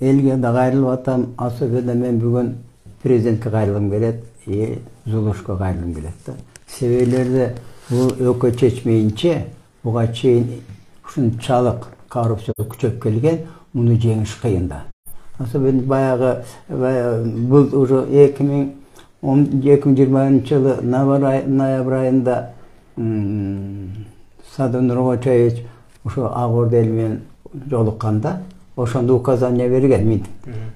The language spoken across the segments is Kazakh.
Elge de gayrılıp atam, Asofya'da men bugün prezidentke gayrılım gelet, Zuluşka gayrılım gelet. Sebelerde bu ökö çeçmeyince, buga çeyin şunçalık korrupsiya küçöp kelgen, bunu jeňiş kıyın da. Ben bayağı bu 2020 yılı noyabr ayında Sadı Nurgoçeviç şu Ağorda elmen jolukanda oşonda ukazanya bergen min.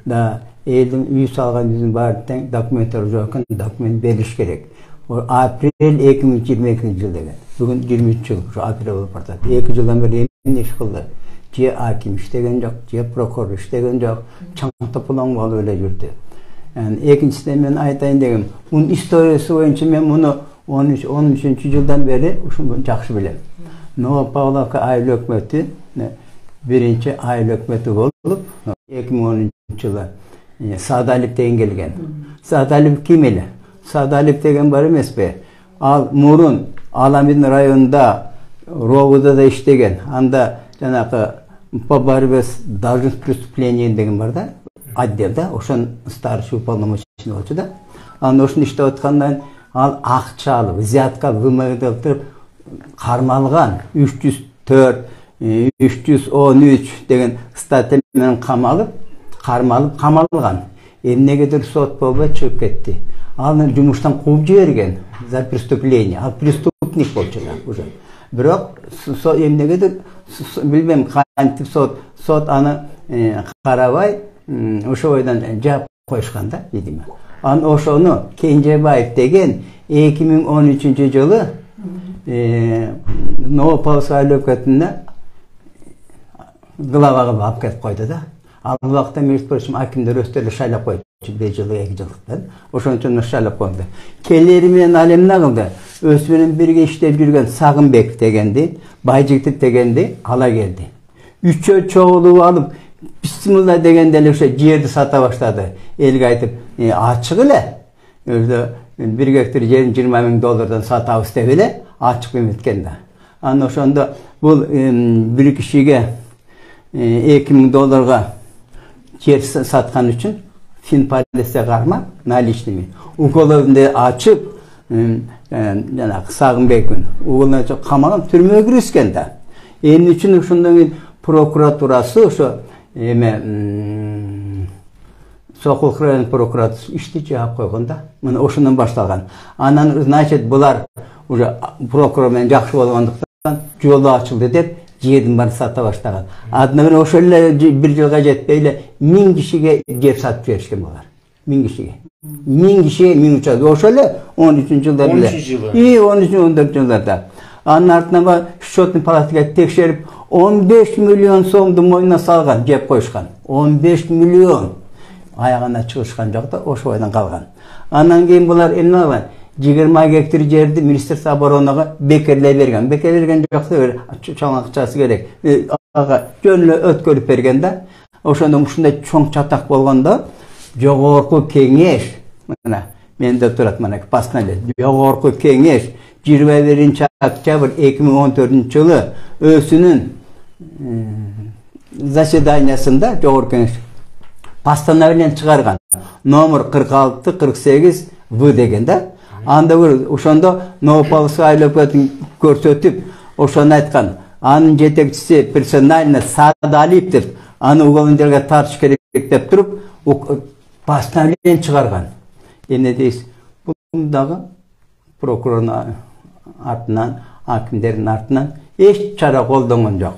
Da elin üy salgan yüzün barten dokumentler jokun dokument beriş gerek. O aprel 2022 yıl degen. Bugün 23 yıl şu aprel olup bartat. 2 yıldan beri iş kıldı. Ciye hakim iştegen yok, ciye prokuror iştegen yok. Çankta pulan bol öyle yürüdü. Yani ikincisinden men aytayın degem. Bunun istoriyası boyunca men bunu 13 yıldan beri şunu jakşı bilem. Nova Pavlovka aile hökümeti birinci aile hökümeti olup 2013 yılı Sadalip degen gelgen. Sadalip kim ele? Sadalip degen bar emes be? Al Murun Alamedin rayonunda Rovuda da iştegen. Anda janakı по борьбе с должностным преступлением деген бар да, отделда, ошон старший уполномоченный болчу да. Анан ошону иштеп аткандан ал акча алып, взятка алып, вымогательство кармалган 304, 313 деген статья менен камалган. Эмнегедир сот болбой чыгып кетти. Аны жумуштан кууп жиберген за преступление. Ал преступник болчу да уже. Бирок эмнегедир bilmem kantip sot anı karabay ошо ойдан жаап коюшкан да видимо. An ошону Кенжебаев деген 2013 жылы Новополоцк айыл өкмөтүнө глава кылып алып кетип койду да. Ал убакта между прочим акимдер өздөрү шайлап койду. 5 жылы 2 жылдыктан. Ошон үчүн шайлап койду. Келери менен ал эмне кылды? Өзү менен бирге иштеп жүргөн Сагынбек дегенди, Байжигит дегенди ала келди. Үчөө чогулуп алып, бисмилла дегенде эле ошо жерди сата баштады. Элге айтып, ачык эле. Өзү 1 гектар жерин $20,000 сатабыз деп эле ачык эметкен да. Анан ошондо бул бир кишиге $2,000 жер саткан үчүн Финполиске карма наличными. Уголовный açıp Сагынбекмин уголовный камаган түрмөгө киргизген да. Эми үчүн ошондон кийин прокуратурасы ошо Сокулук район прокуратурасы ишти жаап койгон да. Мына ошондон башталган. Анан значит булар уже прокурор менен жакшы болгондуктан жолу ачылды деп жердин баарын сата баштаган. Адына ошол эле 1 жылга жетпей эле 1000 кишиге жер сатып беришкен булар. 1000 кишиге. 1000 кишиге 1000 учак. Ошол эле 13-жылда эле. 13-14 жылдарда. Анын артынан счетный палатага текшерип 15 миллион сомду мойнуна салган, жеп коюшкан. 15 миллион. Аягына чыгышкан жокто ошо бойдон калган. Андан кийин булар эмне кылган? 20 гектар жерди Министерство обороного бекерлей берген. Бекерлеген жокто чоң акчасы керек. Ага жөнлө өткөрүп берген да. Ошондо ушундай чоң чатак болгондо жогорку кеңеш, мына менде турат мына постановление. Жогорку кеңеш 21-октябрь 2014 жылы өзүнүн заседаниясында жогорку кеңеш постановление чыгарган. Номер 46-48 В деген да. Анда ошондо Новополоцк айыл өкмөтүн көрсөтүп, ошону айткан. Анын жетекчиси персонально Садалип деп, аны уголовный тартыш керек деп туруп, постановление чыгарган. Эмне дейсиз? Бул дагы прокурордун артынан, акимдердин артынан эч чара колдонгон жок.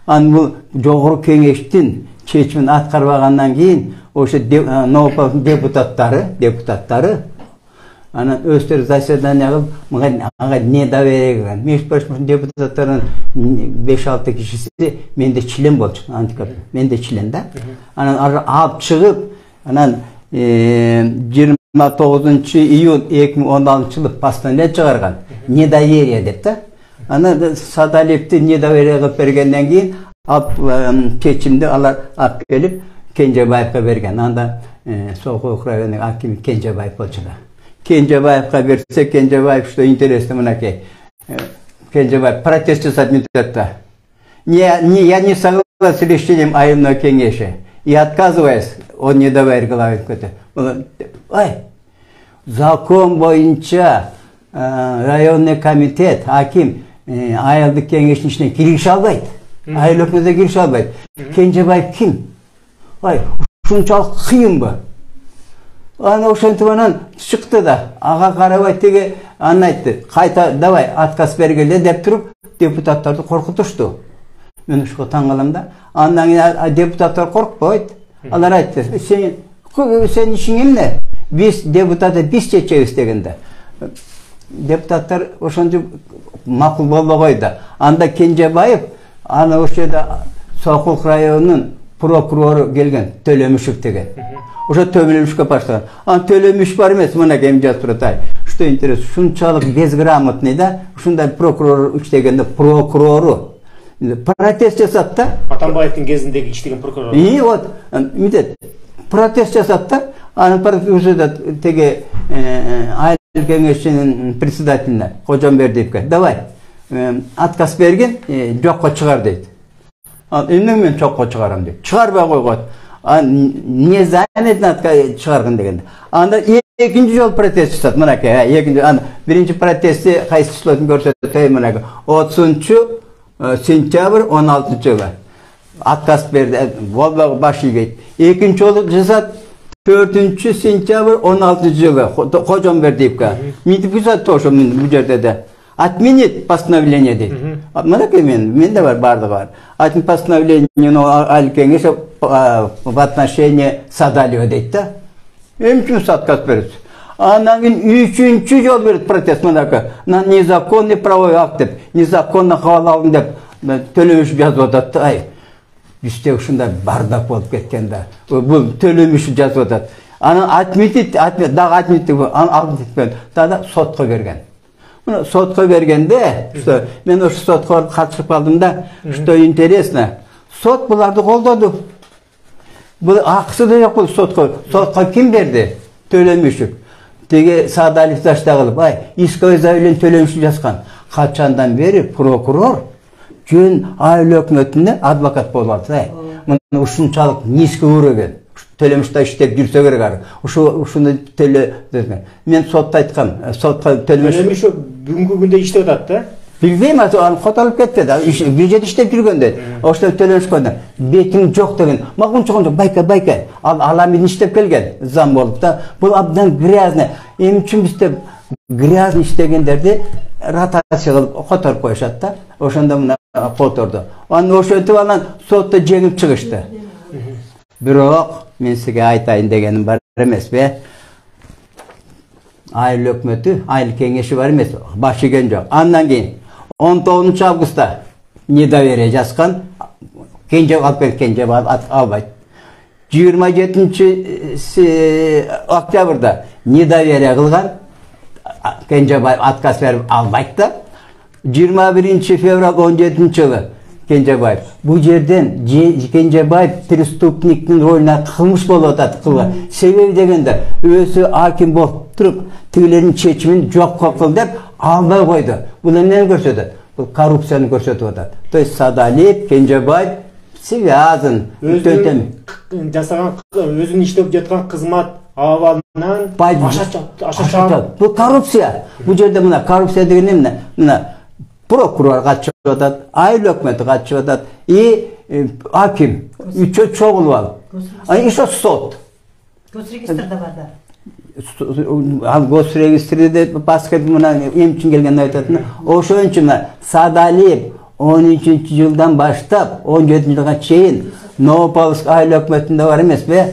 Анын бул жогорку кеңештин чечимин аткарбагандан кийин ошо Новополоцк депутаттары анан өздөрү заседание кылып, ага недоверие кылган. Между прочим, депутаттардын 5-6 кишиси менде член болчу, менде член да. Анан алып чыгып, анан 29 июнь 2016 жылы постановление чыгарган. Недоверие деп да. Анан Садалевди недоверие кылып бергенден кийин алып чечимди алар алып келип Кенжебаевге берген. Анда Сокулук районунун акими Кенжебаев болчу да. Кенжебаевга берсе, Кенжебаев что интересно, мынакей. Кенжебаев протест жасап мынтет да. Я не согласен с решением айылной кеңеши. и отказываясь, он не давай главе көтө. Ай, закон боюнча районный комитет, аким айылдык кеңештин ичине кирише албайт. Айыл өкмөтүнө кирише албайт. Кенжебаев ким? Ай, ушунчалык кыйынбы? Аны ошентип анан чыкты да, ага карабай теге аны айтты. Кайта давай отказ бергиле деп туруп, депутаттарды коркутушту. Мен ушуга таң калам да. Андан кийин депутаттар коркпойт. Алар айтты, сен ишиң эмне? Биз депутаты биз чечебиз дегенде. Депутаттар ошентип макул болбой да. Анда Кенжебаев аны ошол жерде Сокулук районунун прокурору келген, Төлөмүшев деген. Уже Төлөмүшкө баштаган. Ан Төлөмүш бар эмес, мына кем жазып турат. Что интересно, шунчалык безграмотный да, ушундай прокурор иштегенде прокурору протест жасап да. Атамбаевдин кезиндеги иштеген прокурор. Вот, мындай протест жасап да, аны уже теге айыл кеңешинин председателине Кожомбердиевке давай отказ берген, жокко чыгар дейт. Эмне мен жокко чыгарам дейт. Чыгарбай койгон. Не занят чыгарган дегенде. Анда экинчи жол протест жасат. Мынакей, экинчи биринчи протестти кайсы числосун көрсөтөй мынакей. 30-сентябрь 16-жылы отказ берди. Болбогу баш ийгейт. Экинчи жолу жасат 4-сентябрь 16-жылы Кожомбердиевке. Митип жасат ошо бул жерде да. Отменить постановление дейт. Мынакей менде бар, бардыгы бар. Отменить постановление айыл кеңеши в отношении Садалева дейт да. Эмчүн отказ берет. Анан кийин үчүнчү жол берет протест мынакей. Незаконный правовой акт деп, незаконно кабыл алдым деп Төлөмүш жазып атат. Ай, бизде ушундай бардак болуп кеткен да. Бул Төлөмүш жазып атат. Анан отменить, дагы отменить, дагы сотко берген. Сотко бергенде, что мен ошо сотко катышып калдым да, что интересно, сот буларды колдоду. Бул акысы да жок бул сотко. Сотко ким берди? Төлөмүшев. Теге Садалев таштагылып, ай, исковое заявление Төлөмүшев жазган. Качандан бери прокурор жөн айыл өкмөтүнө адвокат болуп алды. Мына ушунчалык низко көрөгөн. Төлөмүштө иштеп жүрсө керек. Ушуну мен сотто айткам. Сотко Төлөмүшев бүгүнкү күндө иштеп атат да? Билбейм, аны котолуп кетти да. Бюджет иштеп жүргөндө. Ошто Төлөмүшкө бетиң жок деген. Магун чогон байка. Ал эми иштеп келген, зам болуп да. Бул абдан грязный. Эми үчүн бизде грязный иштегендерди ротация кылып которуп коюшат да. Ошондо мына которду. Аны ошентип анан сотто жеңип чыгышты. Бирок мен сизге айтайын дегеним бар эмеспи? Айыл өкмөтү, айыл кеңеши бар эмес, баш ийген жок. Андан кийин 19-августта недоверие жазган, Кенжебаев албайт. 27-октябрда недоверие кылган, Кенжебаев отказ берип албайт да. 21-февраль 17-жылы Кенжебаев. Бул жерден Кенжебаев преступниктин ролуна кылмыш болуп атат. Себеби дегенде өзү аким болуп туруп, тигилердин чечимин жокко кыл деп албай койду. Бул эмнени көрсөтөт? Бул коррупцияны көрсөтүп атат. То есть Садалев, Кенжебаев связан. Жасаган, өзүнүн иштеп жаткан кызмат абалынан аша чыгат. Бул коррупция. Бул жерде мына коррупция деген эмне? Мына прокурор катышып атат, айыл өкмөтү катышып атат, и аким үчөө чогулуп алып. Ишо сот. Госрегистрде бар да. Ал госрегистрде башка мына эмчин келген айтат. Ошон үчүн Садалев 13-жылдан баштап 17-жылга чейин Новополоцк айыл өкмөтүндө бар эмеспи?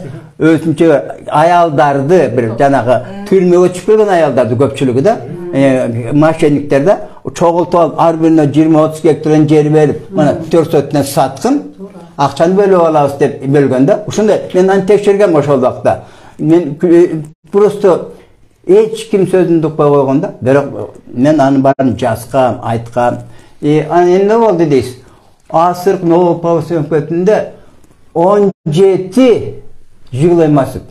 Өзүнчө аялдарды бир жанагы түрмөгө түшүп келген аялдарды көпчүлүгү да, мошенниктер да чогултуп алып, ар бирине 20-30 гектардан жер берип, мына 4 сотунан саткын, акчаны бөлүп алабыз деп бөлгөндө. Ушундай мен аны текшергем ошол убакта. Мен просто эч ким сөзүн укпай койгон да, бирок мен анын баарын жазгам, айткам. Эмне болду дейсиз? Асырк Новополоцк өкмөтүндө 17 жылый массив.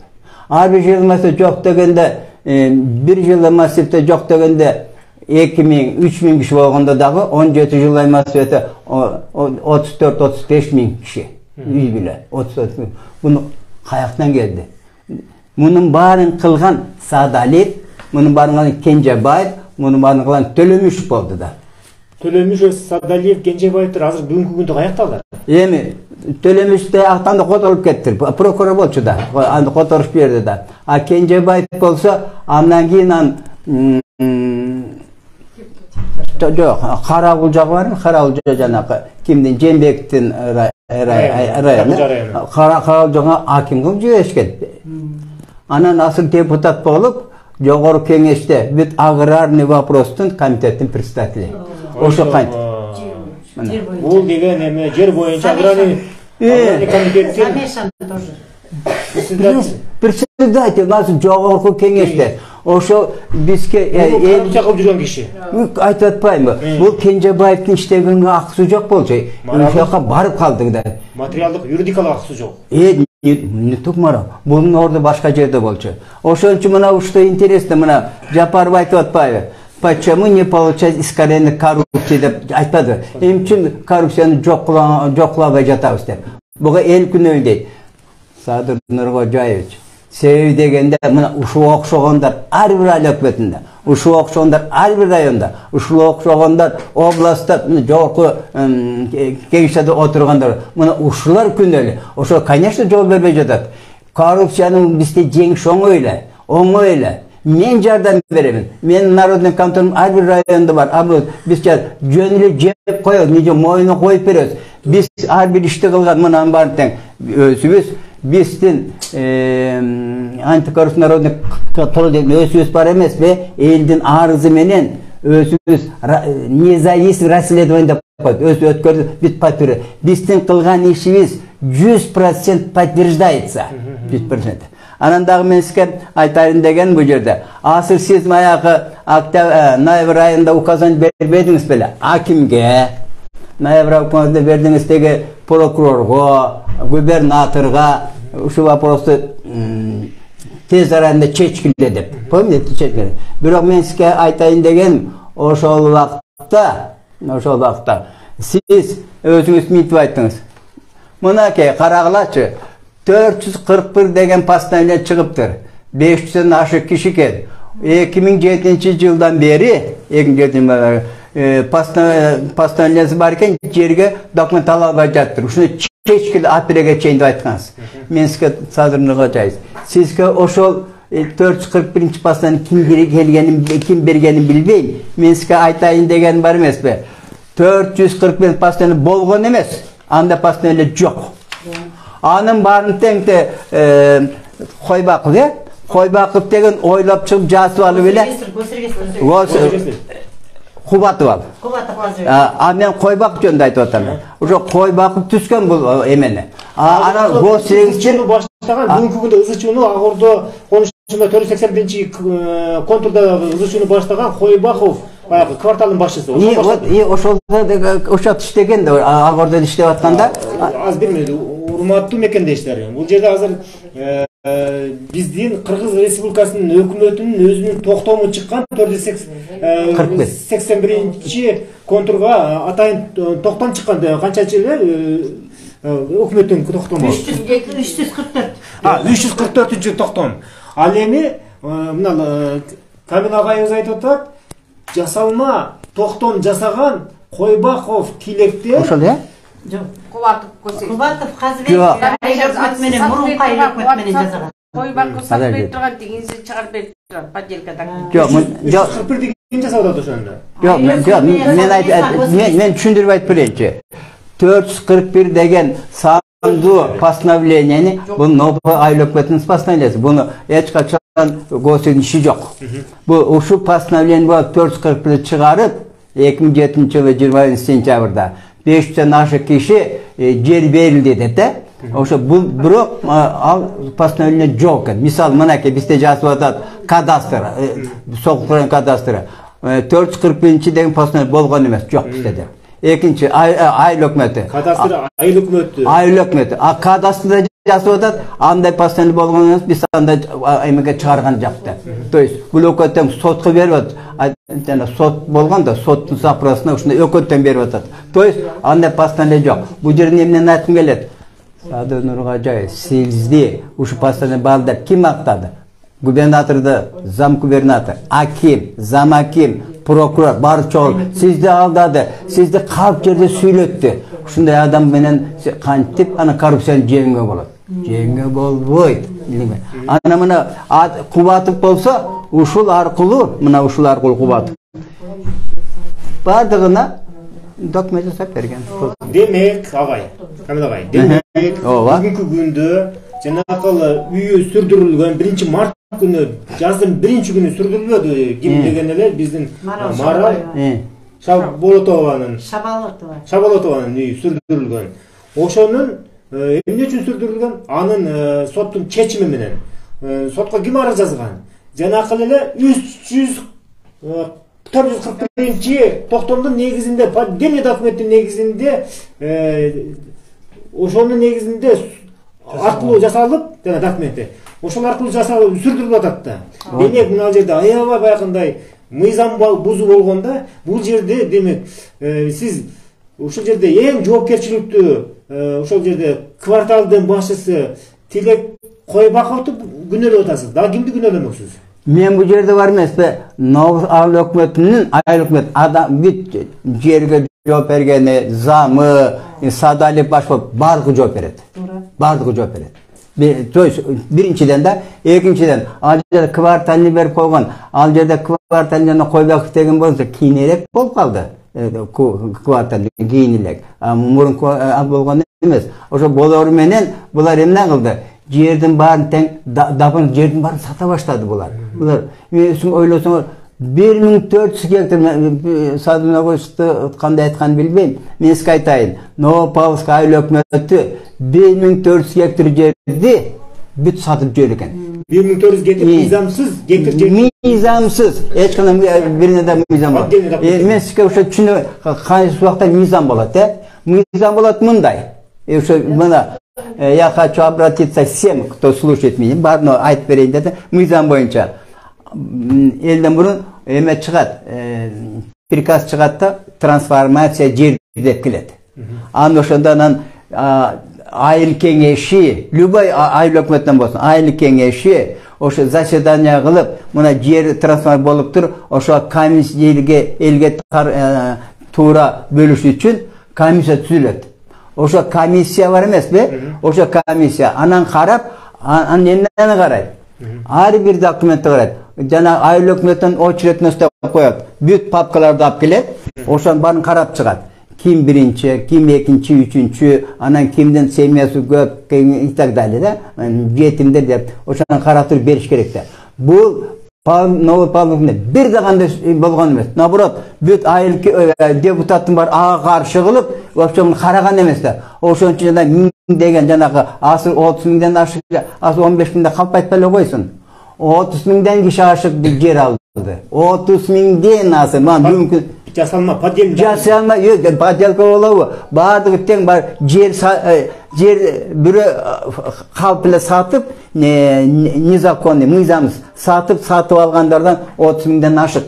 Ар бир жылый массив жок дегенде, bir жылый массивте жок дегенде 2000-3000 киши болгондо дагы 17 жылый массивте 34-35 миң киши. үй bile. 30 bunu kayaktan geldi. Bunun barın kılgan Sadaliyev, bunun barın kılgan Kencebayev, bunun barın kılgan Tölemüşev oldu da. Tölemüşev, Sadaliyev, Kencebayev'dir hazır бүгүнкү күндө каякталар? Эми Төлөмүштө актан да которуп кетти. Прокурор болчу да. Аны которуп берди да. А Кенжебаев болсо андан кийин Жоқ, Карагулжа бар, Карагулжа жанакы кимдин Жээнбектин району. Карагулжага аким кылып жиберишкен. Анан асыл депутат болуп, жогорку кеңеште бүт аграрный вопростун комитеттин председатели. Ошо кантип. Бул деген эме жер боюнча аграрный комитеттин председатель нас жогорку кеңеште. Ошо бизге эл чакып жүргөн киши. Айтып атпаймынбы? Бул Кенжебаевдин иштегенге акысы жок болчу. Ошока барып калдык да. Материалдык, юридикалык акысы жок. Не тукмара. Бунун орду башка жерде болчу. Ошон үчүн мына что интересно, мына Жапаров айтып атпайбы? Почему не получать искоренение коррупции деп айтпады. Эмне үчүн коррупцияны жоклабай жатабыз деп. Буга эл күнөө дейт. Садыр Нуркожаевич. Себеби дегенде мына ушуга окшогондар ар бир айлык өкмөтүндө, ушуга окшогондар ар бир районда, ушуга окшогондар областта, жогорку кеңеште отургандар, мына ушулар күнөөлүү. Ошо конечно жол бербей жатат. Коррупцияны бизде жеңиш оңой эле. Мен жардам беремин. Мен народный контроль ар бир районда бар. Биз жөн эле жеп коебуз, неже моюна коюп беребиз. Биз ар бир ишти кылган мынанын баарын тең өзүбүз биздин антикоррупция народный контроль деген өзүбүз бар эмеспи? Элдин арызы менен өзүбүз независимый расследование деп коет. Өз өткөрдү бүт папиры. Биздин кылган ишибиз 100% подтверждается. 100%. Анан дагы мен сизге айтайын деген бул жерде. Азыр сиз баягы ноябрь айында указание бербедиңиз беле? Акимге, ноябрь айында бердиңиз деги прокурорго, губернаторга ушу вопросты тез арада чечкиле деп. Помните, чечкиле. Бирок мен сизге айтайын деген ошол убакта сиз өзүңүз мынтип айттыңыз. Мынакей карагылачы. 441 деген постановление чыгыптыр. 500'den ашык киши экен. 2007 жылдан бери, постановлениясы бар экен, жерге документ ала албай жатыр. Ушуну чечкиле апелляцияга чейин деп айткансыз. Мен сизге садырныга жайыз. Сизге ошол 441 постановление ким бергенин билбейм. Мен сизге айтайын деген бар эмеспи? 441 постановление болгон эмес. Анда постановление жок. Анын барын теңте Койбаков, Койбаков деген ойлоп чыгып жазып алып эле. Кубатов ал. А мен Койбаков жөнүндө айтып атам. Ошо Койбаков түзгөн бул эмени. Анан госрегистр баштаган бүгүнкү күндө ызычууну Агордо конушунда 481 контурда ызычууну баштаган Койбаков баягы кварталдын башчысы. Ошол иштеген да Агордо иштеп атканда. Аз бир минут урматтуу мекендештер. Бул жерде азыр биздин Кыргыз Республикасынын өкмөтүнүн өзүнүн токтому чыккан 481 контурга атайын токтом чыккан канчачы эле өкмөттүн токтому? 344. 344 токтом. Ал эми мына Камил агайыбыз айтып атат, жасалма токтом жасаган Койбаков Килекте. Ошол э? Жок, Кубатов Казыбек менен мурунку өкмөт менен жасаган. Койбаков сатпай турган тигинси чыгарып берип турган поделкадан. Жок, 41 деген жасап атат ошондо. Жок, мен түшүндүрүп айтып берейинчи. 441 деген санду постановленияны бул новый айыл өкмөтүнүн постановлениясы. Буну эч качан государственный иши жок. Бул ушу постановление 441 чыгарып 2007 жылы 20 сентябрда 500'den ашык киши жер берилди деп да. Ошо бул бирок ал постановление жок экен. Мисалы мынакей бизде жазып атат кадастр, сокулган кадастр. 441 деген постановление болгон эмес, жок бизде деп. Экинчи айыл өкмөтү. Кадастр айыл өкмөтү. Айыл өкмөтү. А кадастрда жазып атат, андай постановление болгон эмес, биз андай эмеге чыгарган жакты. То есть бул өкмөттөн сотко берип атат. Жана сот болгондо соттун запросуна ушундай өкмөттөн берип атат. То есть андай постановление жок. Бул жерде эмнени айткым келет? Sadı Nurgacay, sizdi, uşu pastanı balda kim aktadı? Gubernatörde, zam gubernatör, hakim, zam hakim, prokuror, barçol, sizde aldadı, sizde kalp yerde söyletti. Şunday adam benen kantip, ana korrupsiyon jenge болады. Jenge bolboyt. Ana mına kubatıp bolsa, uşul arkulu, mına uşul arkulu kubatıp. Bardığına dokument жасап берген. Demek ağay, Kamil ağay, demek bugünkü günde janakалы үйü sürdürülgen 1 mart günü, жаздын 1 günü sürdürülüyordu. Kim degenler bizden Maral Şabalotovanın үйü sürdürülgen. Oşonun emne üçün sürdürülgen? Anın sottun çeçimi menen. Sotqa kim arыз жазган? Janakалы ele 441-ci toxtomdun negizinde, pandemiya dokumentin negizinde, oşonun negizinde arqылуу жасалып, жана документи. Ошол аркылуу жасалып сүрдүрүлүп атат да. Демек мына жерде аябай баягындай мыйзам бузуу болгондо, бул жерде демек сиз ошол жерде эң жоопкерчиликтүү ошол жерде кварталдын башчысы Тилек Койбаковду күнөөлөп атасыз. Да кимди күнөөлөмөксүз? Men bu yerde var mı? Nov Ağlı Hükümeti'nin ayrı hükümet adam bir yerge cevap vergeni zamı sadalık başka bargı cevap verir. Bargı cevap verir. Birinciden de ikinciden alcada kvartalini verip koygan alcada kvartalini koymak degen bolsa kiyinelek bol kaldı. Kvartalini giyinilek. Murun bolgan emes. Oşo bolor menen bular emne kıldı. Жердің барын тең дапын жердің барын сата баштады бұлар. Бұлар мен ойлосаң 1400 гектар садына қойысты қандай айтқан білмеймін. Мен сізге айтайын. Новопавловск айлы өкіметі 1400 гектар жерді бүт сатып жүр екен. 1400 гектар мизамсыз гектар жер. Мизамсыз. Ешқандай біріне де мизам бар. Мен сізге уже түсіні қай уақытта мизам болады. Мизам болады мұндай. Мына я хочу обратиться к всем, кто слушает меня. Барно айтып берейин деді. Мыйзам боюнча элден мурун эме чыгат, приказ чыгат да трансформация жер деп келет. Анан ошондон айыл кеңеши, любой айыл өкмөтүнөн болсун, айыл кеңеши ошо заседание кылып, мына жер трансформация болуп тур, ошо комиссия элге туура бөлүш үчүн комиссия түзүлөт. Ошо комиссия бар эмес бе? Ошо комиссия анан карап, анан эмнени карайт? Ар бир документти карайт. Жана айыл өкмөттүн очередине устап коет. Бүт папкаларды алып келет. Ошонун баарын карап чыгат. Ким биринчи, ким экинчи, үчүнчү, анан кимдин семьясы көп и так далее да. Жетимдер деп ошону карап туруп бериш керек да. Бул Новый Павловна бир да кандай болгон эмес. Наоборот, бүт айыл депутаттын бар ага каршы кылып, вообще муну караган эмес да. Ошон үчүн жана миң деген жанагы асыр 30 миңден ашык, асыр 15 миңден калп айтпай эле койсун. 30 миңден киши ашык жер алды. 30 миңден асыр. Мүмкүн жасалма, подделка. Жасалма, подделка болобу? Баардыгы тең бар жер бирөө калп эле сатып, незаконный, мыйзамсыз сатып алгандардан 30 миңден ашык.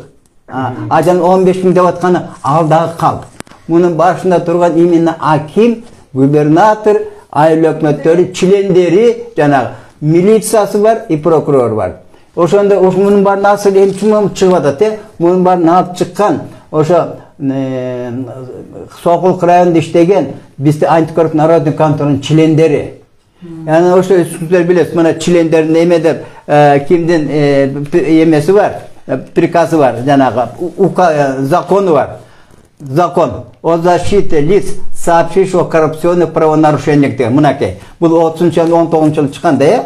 Жана 15 миң деп атканы ал дагы калп. Мунун башында турган именно аким, губернатор, айыл өкмөттөрү, чилендери, жанагы милициясы бар и прокурор бар. Ошондо мунун баарын асыл эл чумам чыгып атат, мунун баарын алып чыккан ошо Сокулук районунда иштеген бизде антикоррупция народный контролдун чилендери. Yani o sizler biliyorsunuz, bana çilendерин эме деп kimdin эмеси бар, приказы бар, жанагы законы бар. Закон о защите лиц, сообщивших о коррупционных правонарушениях деген. Мынакей. Бул 30-жыл 19-жыл чыкканда,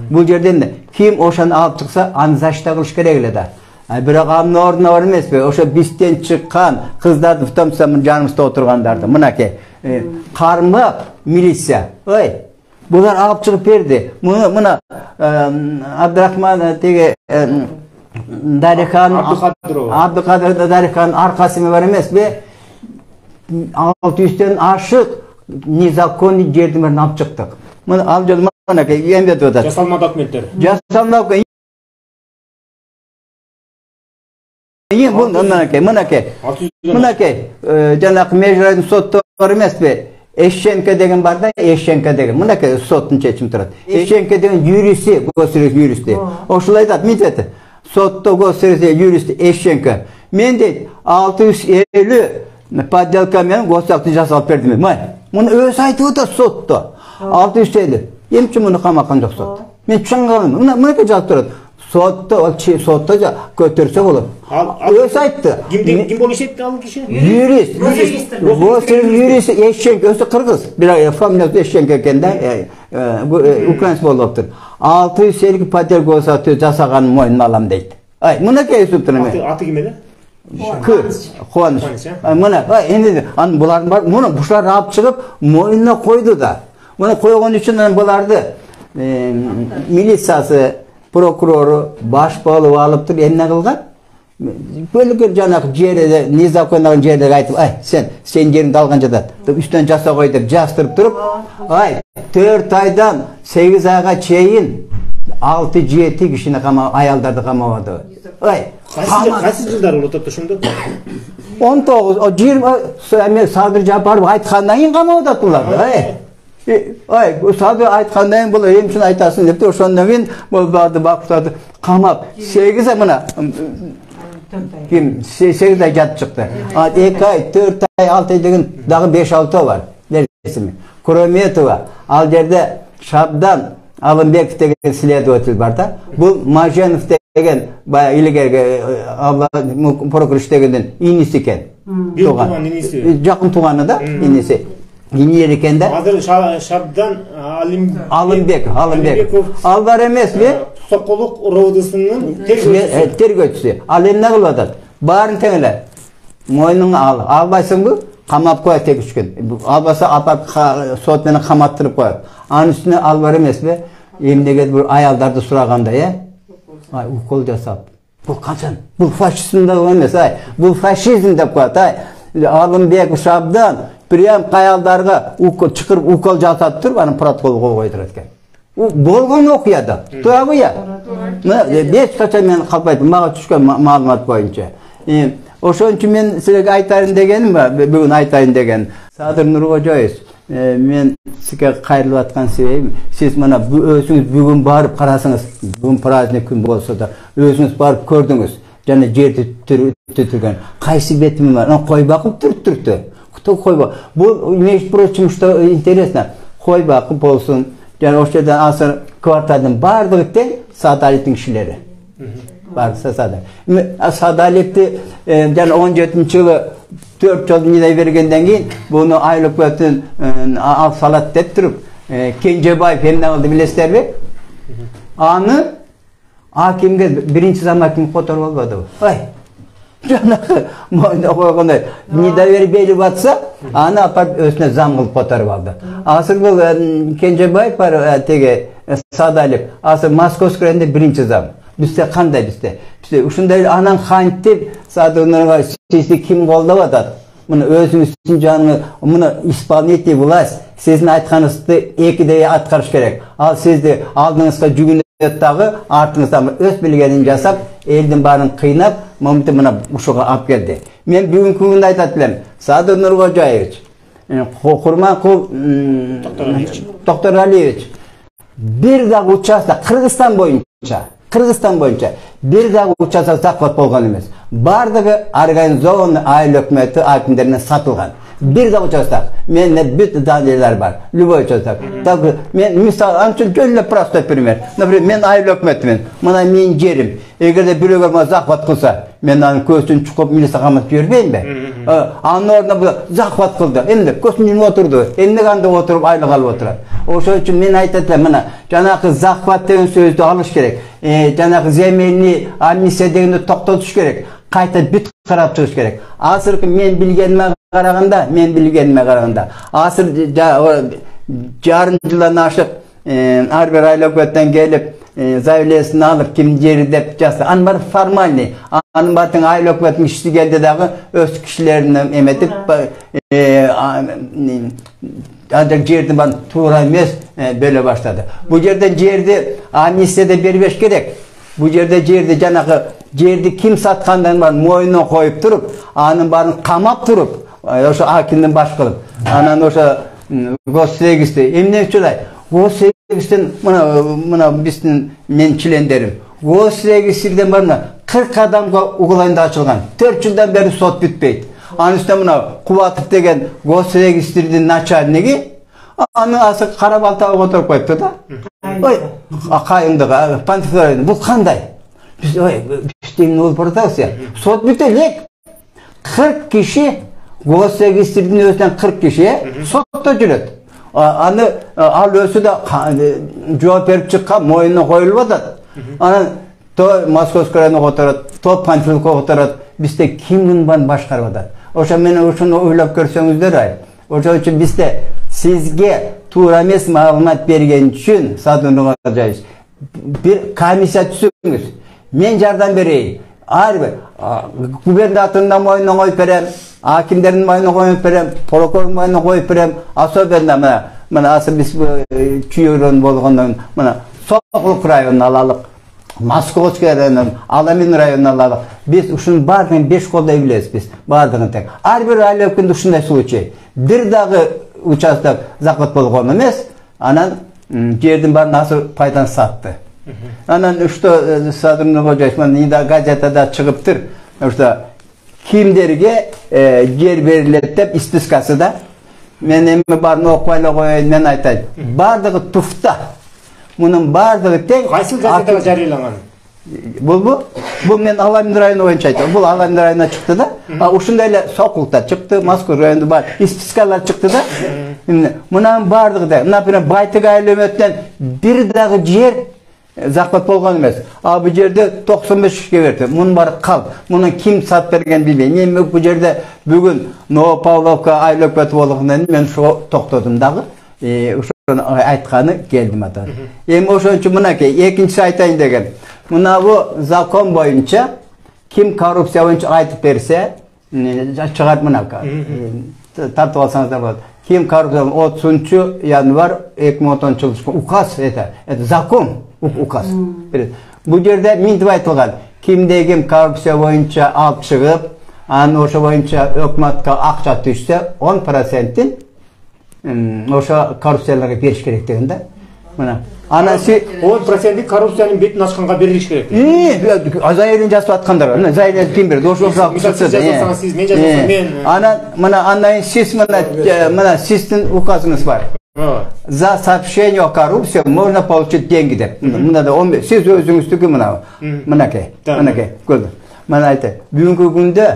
бул жерден ким ошону алып чыкса, аны защита кылыш керек эле да. Бирок анын ордуна бар эмеспи? Ошо бизден чыккан кыздарды, в том числе жаныбызда отургандарды, мынакей. Кармак милиция. Ой, булар алып чыгып берди. Мына Абдрахман теге Дарихан Абдыкадыр Дарихан аркасы бар эмеспи? 600-тен ашык незаконный жердин бирин алып чыктык. Мына ал жол мынакей эмдетип атат. Жасалма документтер. Жасалма мынакей жанагы межрайондук соттор эмеспи? Eşşenke degen var da Eşşenke degen. Bunda ki sottun çeçim turat. Eşşenke degen yürüsü, gösterisi yürüsü. Oşulay da miteti. Sotta gösterisi yürüsü Eşşenke. Men de 650 paddelka men gösterisi jasap berdim. Bunu öz aytı da sotta. 650. Emçi bunu kamakan yok sot. Men çыңgalım. Buna ki jasap turat. Sotta götürse olur. Öz aytı. Kim bol işetti al kişi? Yürüs. Yürüs Eşşenke özü Kırgız. Bir familiyası Eşşenke ekende Ukraynas boluptur. 650 patel gösterisi jasagan moyununa alam deydi. Ay, buna ki sütürüm. Atı kim edi? Kuanış. Buna, endi buların var, bunu buşlar alıp çıkıp moyununa koydu da. Bunu koyduğun için bulardı milisası, prokuroru, başbalı alıptır, eline kılgan. Böyle janak jerde, niza koyduğun jerde aytıp, ay sen yerini alganca da üstten jasa koydup, jastırıp durup, ay 4 aydan 8 ayga çeyin 6-7 kişini ayaldardı kamavadı. Ay, Qaysi жылдар болуп атат ошондо? 19, 20, Sadır Japar aytkandan keyin kamavadı bulardı. Ay, Sadır aytkandan keyin bular hem şunu aytasın depti, ошондон keyin bulbardı, bakışlardı, kamap. 8'e buna kim 8'e jat çıktı. 2 ay, 4 ay, 6 ay degen dagı 5-6 var. Resmi. Kurometova, al yerde Şabdan Alınbekov degen следователь бар да. Bu Majanov degen bayağı ilgili Allah prokuror degenden inisi eken. Bir tuğan inisi. Jakın tuğanı da inisi. İniyer eken de. Hazır Şabdan Alınbekov. Alvar emes mi? Sokoluk Rovdasının tergöçüsü. Alenine kılvadat. Barın tengele. Moynunu al. Albaysın bu. Kamap koyar tek üç gün. Albasa apap sotmeni kamattırıp koyar. Anın üstüne alvar emes mi? Emniyet bu ayaldardı suraganda ya. Ay ukol jasap. Bu kaçan? Bu faşizmde olmaz ay. Bu faşizm de koyat ay. Alınbek Şabdan priyam kayaldarga çıkırıp ukol jasap turp anın protokol koydurat eken. Bolgon okuyada. Tuabı ya. 5 kaça men kalpaydım. Mağa düşken malumat boyunca. Oşon üçün men sizge aytayın degenim var. Bugün aytayın degen. Sadır Nurgojoyev. Men sizge kayırılıp atkan sebebim. Siz mana bu özünüz bugün barıp karasınız. Bugün prazdnik gün bolsa da özünüz barıp gördünüz. Jana жерди түтүргөн. Кайсы бетими бар? Кой bakıp түрттүрдү. Кто кой бак? Bu между прочим, что интересно. Кой bakıp bolsun. Yani o şeyden asır kvartalın bardırıkta Sadaletin kişileri. Varsa Sadalet. Sadaleti yani 17. yılı 4 yıl nida vergenden keyin bunu aylık bütün al salat dep turup Kencebayev hem oldu bilesizler mi? Anı hakimge birinci zaman hakim fotoğraf olmadı. Ay. Canakı moyunda koyğanda nida verip beli batsa ana apart özüne zam kılıp fotoğraf aldı. Asır bu Kencebayev var tege Sadalet. Asır Moskoskrende birinci zam. Bizde kanday bizde. Bizde uşunday anan xantip sadırlarga sizi kim kolda atat. Bunu özünüzün canını bunu исполнительный власть sizin aytkanızды ekide atkарыш керек. Al sizde aldığınızda жүгүнөт дагы артыңыздан öz bilgenini жасап, elдин барын кыйнап, момунту мына ушуга алып келди. Men бүгүнкү күндө айтат элем. Sadır Nurgojoyevich, Kurmankul Doktor Aliyevich bir dagы участок Kırgızstan boyunca bir dagы участок захват болгон эмес. Бардыгы организованный айыл өкмөтү акимдерине сатылган. Bir dagы участок. Менде бүт далилер бар. Любой участок. Так мен мисал анчын жөнлө простой пример. Например, мен айыл өкмөтүмүн. Мына менин жерим. Эгерде бирөөгө мага захват кылса, мен анын көзүн чукуп милиция камап жибербеймби? Анын ордуна бул захват кылды. Эмне көзүн отурду. Эмне кандай отуруп айлык алып отурат. Ошон үчүн мен айтат элем, мына жанакы захват деген сөздү алыш керек. Жанакы земельный амнистия дегенди токтотуш керек. Кайта бүт карап чыгыш керек. Азыркы мен билгениме караганда, азыр жарым жылдан ашып, ар бир айыл өкмөттөн келип, заявлениесин алып, ким жери деп жазса, анын баары формальный. Анын баары айыл өкмөттүн кишиси келди дагы өз кишилерин эметип, ancak жердин баарын туура эмес бөлө баштады. Бул жерден жерди амнистияда бербеш керек. Bu yerde janakı жерди kim satkандан бар moyuna koyup turup, anın barın kamap turup, oşo hakimden baş kılıp, anan oşo Gostegiste. Emne çolay. Gostegisten mına bizden men çilenderim. Gostegistiden barına 40 adamga ugulayında açılgan. 4 yıldan beri sot bitpeydi. Anı üstte mına Kuvatov degen Gostegisterdin начальниги аны асы Карабалтага которуп коюпту да. Ой, акайыңдыгы, пантифлорин, бул кандай? Biz işte ne olup ortası ya. Sot bitelek 40 kişi Gostegisterdin özünden 40 kişiye sotto жүрөt. Аны ал өзü de жооп берип чыккан, моюнуна коюлуп атат. Анан то Московский районуна которот, то Панфиловкага которот. Bizde kim bundan başkarıp atат. Oşa meni uşunu oylap görsöňüzдөр ay. Oşa üçün bizde sizge tuğra emes maglumat bergen üçün Sadunuga jayız. Bir komissiya түзүңүz. Men jardam bereyim. Har bir gubernatorun moyununa koyup berem, hakimlerin moyununa koyup berem, prokurorun moyununa koyup berem. Особенно mana asıl biz çүйörön bolgondan mana Soğuk rayonuna alalık. Moskovskiy rayonundan, Alamin rayonuna alalık. Biz uşun bardığın 5 kolda biliriz biz. Bardığın tek. Her bir aylökünde uşunday случай. Bir dağı участок zakıt bolgon emes. Anan жердин бар nasıl paydan sattı. Anan işte Sadunuga jayışman nida gazetede çıkıptır. İşte kimlerge yer verilet dep istiskası da. Men emi barını okuyla koyayım men aytayım. Bardığı tufta. Bunun bardığı tek. Kaysı gazetede jarıyalangan? Bu men Alamin rayonu boyunca aytım. Bu Alamin rayonuna çıktı da. Uşundayla Sokulta çıktı. Moskva rayonunda var. İstiskalar çıktı da. Bunun bardığı da. Например, Baytık aylömetten bir dağı yer zaklat bolgan emes. Bu yerde 95 kişiye verdi. Bunun bari kal. Bunun kim sat bergen bilmeyin. Men bu yerde bugün Novopavlovka aylökbeti bolğundan men şu toktodum dağı. Uşunu aytkanı geldim atar. Em oşon üçün mınaki ekinci aytayın degen. Mına bu zakon boyunca kim korrupsiya boyunca aytıp berse çıkart mınaka. Tartıp alsanız da болады. Kim korrupsiya 30 yanvar 2010 yılı ukaz ete. Zakon ukaz. Bu yerde mintip aytılgan. Kimdegim korrupsiya boyunca alып çıkıp anı oşa boyunca ökümatka akça düşse 10%'in oşa korrupsiyalarga beriş gerek degende. Mına anası 10% korrupsiyanın betini açkanga beriliş gerek. Azayir'in jasıp atkandar. Azayir'in kim berdi? Oşo jasasanız siz, men jasasam men. Ana mına anayın siz mına sizin ukazınız var. За сообщение о коррупции можно получить деньги деп. Мына да siz özüңүздүкү мынакей. Мынакей. Көрдүм. Мына айта. Бүгүнкү күндө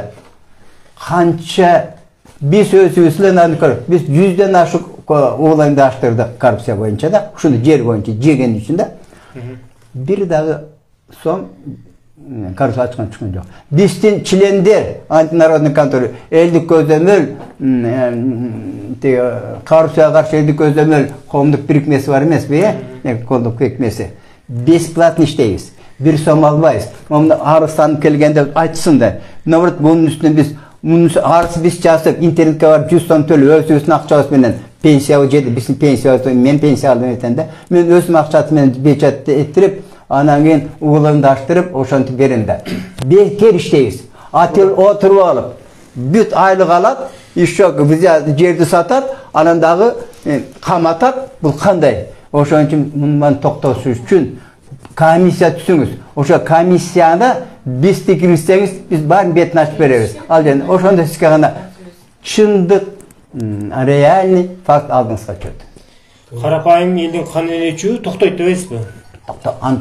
канча biz özübüzle biz 100'den aşık oğlanı açtırdık korrupsiya boyunca da. Şunu yer boyunca jegen içinde. Bir dağı son korrupsiya açkan çıkın yok. Bizden çilender antinarodnik kontrolü eldik gözlemel korrupsiya karşı eldik gözlemel komduk birikmesi var emes be? Komduk birikmesi. Besplatno işteyiz. Bir som albayız. Onu arıstanıp kelgende aytsın da. Bunun üstüne biz arası biz çalıştık, internetke var 100 son tölü, özüsün akçası menen pensiya jedi, bizim pensiya, men pensiya aldım etende, men özüm akçası menen beçat ettirip, anan keyin uğularını açtırıp, oşantı berinde. Beker işteyiz. Atel oturup alıp, büt aylık alat, iş yok, bize yerdi satar, anandağı kamatar, bu kanday. Oşantı bundan toktası üçün, komissiya түсүңүз. Oşa komissiyada biz tekirirseniz biz barın betini açıp bereriz. Al yani oşonda sizge gana çındık, realni fakt aldığınızga çöktü. Karapayım elin kan eleçiği toktayıp dövesiz mi?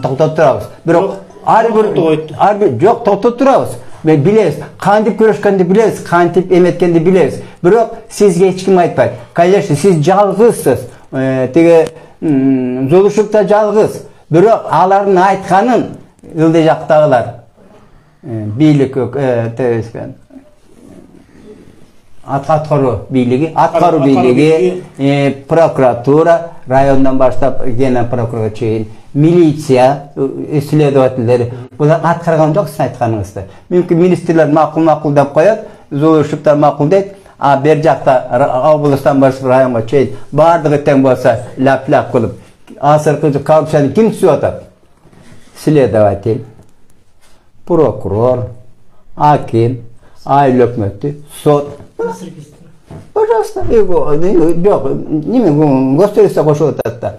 Toktayıp durabız. Bирок har bir yok toktayıp durabız. Ve bileriz, kantip görüşkende bileriz, kantip emetkende bileriz. Bирок sizge hiç kim aytpayt. Конечно, siz жалгызсыз. Tege Zoluşukta жалгыз. Bирок алардын айтканын ылдый жактагылар бийлик аткаруу бийлиги, прокуратура, райондан баштап генерал прокурорго чейин, милиция, следовательдери булар аткарган жок сиз айтканыңызды. Мүмкүн министрлер макул деп коет, Золушуктар макулдайт, а бер жакта областан баштап районго чейин баардыгы тең болсо ляп кылып asırkı korrupsiyonu kim tutuyor atar? Следователь, prokурор, hakim, aile hükümeti, sot. Пожалуйста. Yok, nime gösterirse koşup atata.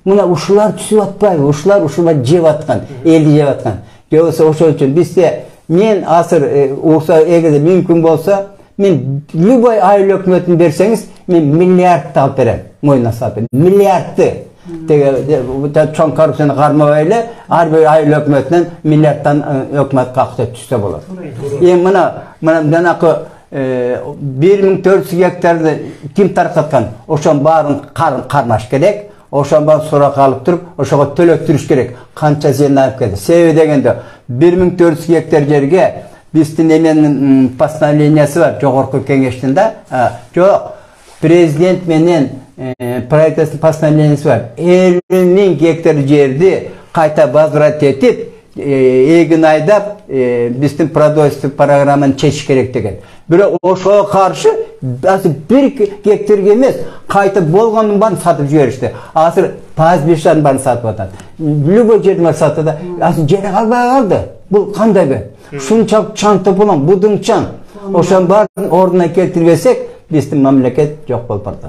Muna uşular түсүп atpayбы, ушулар ушула жеп аткан, элди жеп аткан. Жобосо ошол үчүн бизде мен азыр урса эгерде мүмкүн болсо, мен любой айыл өкмөтүн берсеңиз, мен миллиардты алып берем, мойнуна салып берем. Миллиардты. Теге чоң коррупцияны кармабай эле, ар бир айыл өкмөтүнөн миллиардтан өкмөт акча түшсө болот. Мына жанакы 1400 гектарды ким таркаткан? Ошон баарын кармаш керек. Ошон баарын сурак алып туруп, ошого төлөктүрүш керек. Канча зыян алып келди. Себеби дегенде 1400 гектар жерге биздин эменин постановлениясы бар, жогорку кеңештин да. Жок, президент менен правительство постановлениясы бар. 50 000 гектар жерди кайта возврат этип, эгин айдап, биздин продовольствие программаны чечиш керек деген. Бирок ошого каршы азыр 1 гектарга эмес, кайтып болгондун баарын сатып жиберишти. Азыр пазбиштардын баарын сатып атат. Любой жерден сатып атат. Азыр жери калбай калды. Бул кандай бе? Шунчалык чанты булам, будуңчан. Ошонун баарын ордуна келтирбесек, биздин мамлекет жок болуп барат.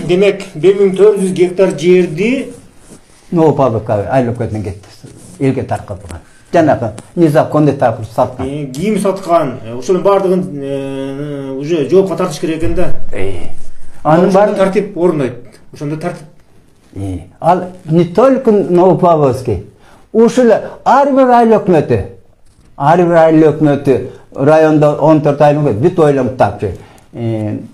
Демек 1400 гектар жерди Новопавловка айлап кеткен кетти. Элге таркатылган. Жанагы незаконный таркатып саткан. Кийим саткан, ошонун баардыгын уже жоопко тартыш керек экен да. Анын баары тартип орунойт. Ошондо тартип. Ал не только Новопавловский. Ушул ар бир айыл өкмөтү районда 14 айыл өкмөт бүт ойлонуп тапчы.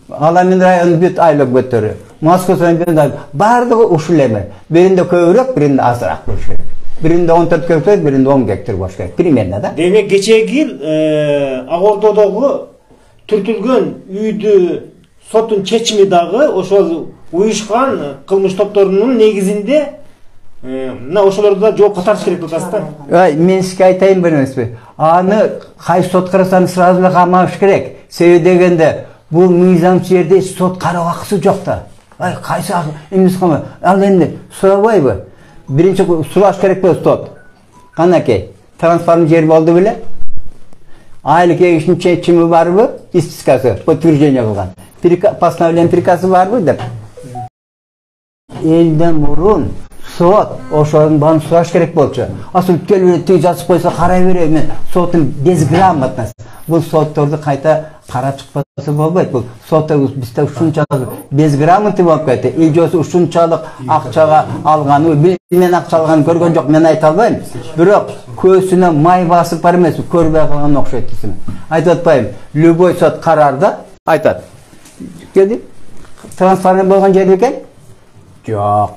Аламин районунун бүт айыл өкмөттөрү, Москва районунун баардыгы ушул эме. Биринде көбүрөөк, биринде азыраак болуш керек. Биринде 14 гектар, биринде 10 гектар болуш керек. Примерно да. Демек кечеги эл Ак Ордодогу түртүлгөн үйдү соттун чечими дагы ошол уюшкан кылмыш топторунун негизинде мына ошолорду да жоопко тартыш керек деп атасыз да. Мен сизге айтайын бир нерсе. Аны кайсы сот карасаны сразу эле камабыш керек. Себеби дегенде бул мыйзам жерде сот кароо акысы жок да. Кайсы эмес кама. Ал эмне сурабайбы? Биринчи сураш керек болот сот. Канакей, трансферный жер болду беле? Айыл кеңештин чечими барбы? Истискасы, подтверждение кылган. Постановление приказы барбы деп. Элден мурун сот ошонун баарын сураш керек болчу. Асыл келип тиги жазып койсо карай берем, мен соттун безграмотность. Бул сотторду кайта карап чыкпаса болбойт. Бул сотто бизде ушунчалык безграмотный болуп кетти. Эл жосу ушунчалык акчага алганы, мен акча алганын көргөн жок, мен айта албайм. Бирок көзүнө май басып бар эмес, көрбөй калган окшойт дейсиң. Айтып атпайм, любой сот карарда айтат. Келди? Трансферный болгон жер экен? Жок.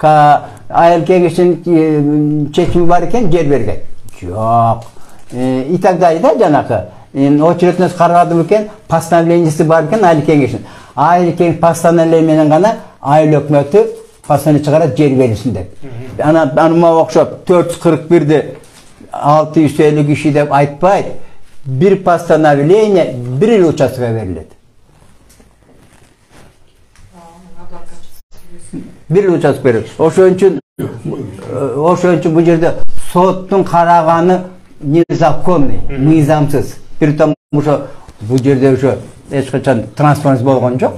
Айыл кеңештин чечими бар экен, жер берген. Жок. И так далее, да, жанакы. Очередность карады экен, постановлениясы бар экен айыл кеңештин. Айыл кеңеш постановление менен гана айыл өкмөтү постановление чыгарат жер берилсин деп. Аныма окшоп 441'de 650 киши деп айтпайт. Bir постановление bir ил участкага берилет. Bir ил участок берилет. Ошон үчүн бул жерде соттун караганы незаконный, мыйзамсыз. При том, ошо бул жерде ошо эч качан трансформация болгон жок.